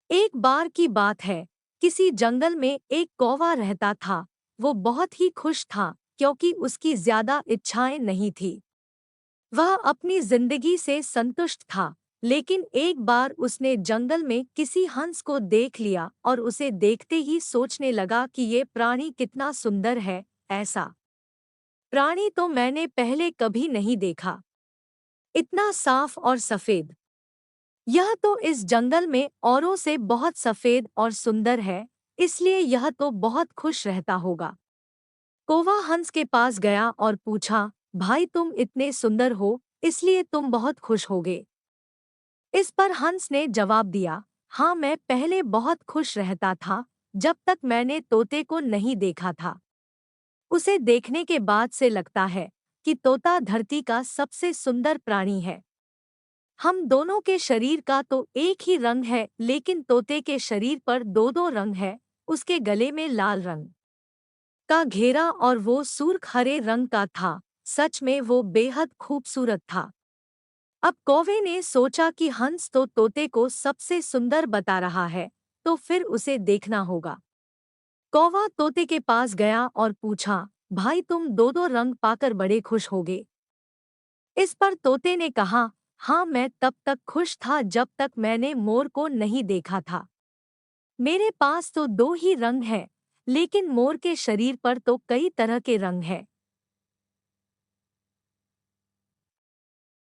एक बार की बात है, किसी जंगल में एक कौवा रहता था। वो बहुत ही खुश था क्योंकि उसकी ज्यादा इच्छाएं नहीं थी। वह अपनी जिंदगी से संतुष्ट था। लेकिन एक बार उसने जंगल में किसी हंस को देख लिया और उसे देखते ही सोचने लगा कि ये प्राणी कितना सुंदर है। ऐसा प्राणी तो मैंने पहले कभी नहीं देखा, इतना साफ और सफेद। यह तो इस जंगल में औरों से बहुत सफेद और सुंदर है, इसलिए यह तो बहुत खुश रहता होगा। कौवा हंस के पास गया और पूछा, भाई तुम इतने सुंदर हो, इसलिए तुम बहुत खुश होगे। इस पर हंस ने जवाब दिया, हाँ मैं पहले बहुत खुश रहता था, जब तक मैंने तोते को नहीं देखा था। उसे देखने के बाद से लगता है कि तोता धरती का सबसे सुंदर प्राणी है। हम दोनों के शरीर का तो एक ही रंग है, लेकिन तोते के शरीर पर दो दो रंग है। उसके गले में लाल रंग का घेरा और वो सुर्ख हरे रंग का था। सच में वो बेहद खूबसूरत था। अब कौवे ने सोचा कि हंस तो तोते को सबसे सुंदर बता रहा है, तो फिर उसे देखना होगा। कौवा तोते के पास गया और पूछा, भाई तुम दो दो रंग पाकर बड़े खुश होगे। इस पर तोते ने कहा, हाँ मैं तब तक खुश था जब तक मैंने मोर को नहीं देखा था। मेरे पास तो दो ही रंग हैं, लेकिन मोर के शरीर पर तो कई तरह के रंग हैं।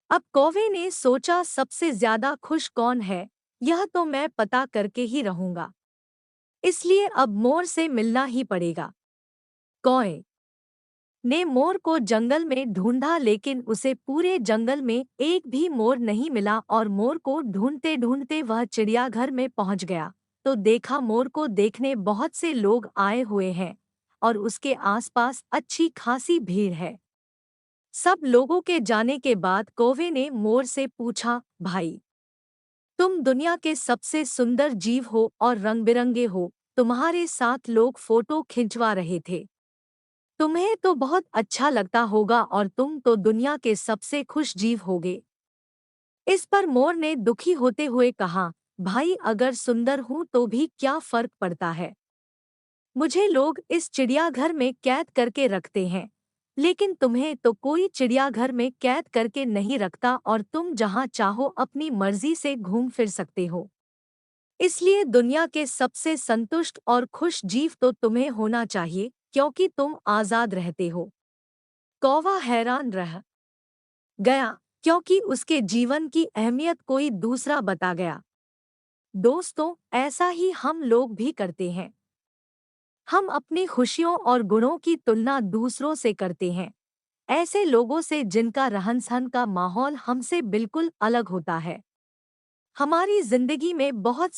अब कौवे ने सोचा, सबसे ज्यादा खुश कौन है, यह तो मैं पता करके ही रहूंगा। इसलिए अब मोर से मिलना ही पड़ेगा। कौवे ने मोर को जंगल में ढूंढा, लेकिन उसे पूरे जंगल में एक भी मोर नहीं मिला और मोर को ढूंढते ढूंढते वह चिड़ियाघर में पहुंच गया। तो देखा, मोर को देखने बहुत से लोग आए हुए हैं और उसके आसपास अच्छी खासी भीड़ है। सब लोगों के जाने के बाद कौवे ने मोर से पूछा, भाई तुम दुनिया के सबसे सुंदर जीव हो और रंग बिरंगे हो, तुम्हारे साथ लोग फोटो खिंचवा रहे थे। तुम्हें तो बहुत अच्छा लगता होगा और तुम तो दुनिया के सबसे खुश जीव होगे। इस पर मोर ने दुखी होते हुए कहा, भाई अगर सुंदर हूं तो भी क्या फर्क पड़ता है। मुझे लोग इस चिड़ियाघर में कैद करके रखते हैं, लेकिन तुम्हें तो कोई चिड़ियाघर में कैद करके नहीं रखता और तुम जहां चाहो अपनी मर्जी से घूम फिर सकते हो। इसलिए दुनिया के सबसे संतुष्ट और खुश जीव तो तुम्हें होना चाहिए, क्योंकि तुम आजाद रहते हो। कौवा हैरान रह गया, क्योंकि उसके जीवन की अहमियत कोई दूसरा बता गया। दोस्तों, ऐसा ही हम लोग भी करते हैं। हम अपनी खुशियों और गुणों की तुलना दूसरों से करते हैं, ऐसे लोगों से जिनका रहन सहन का माहौल हमसे बिल्कुल अलग होता है। हमारी जिंदगी में बहुत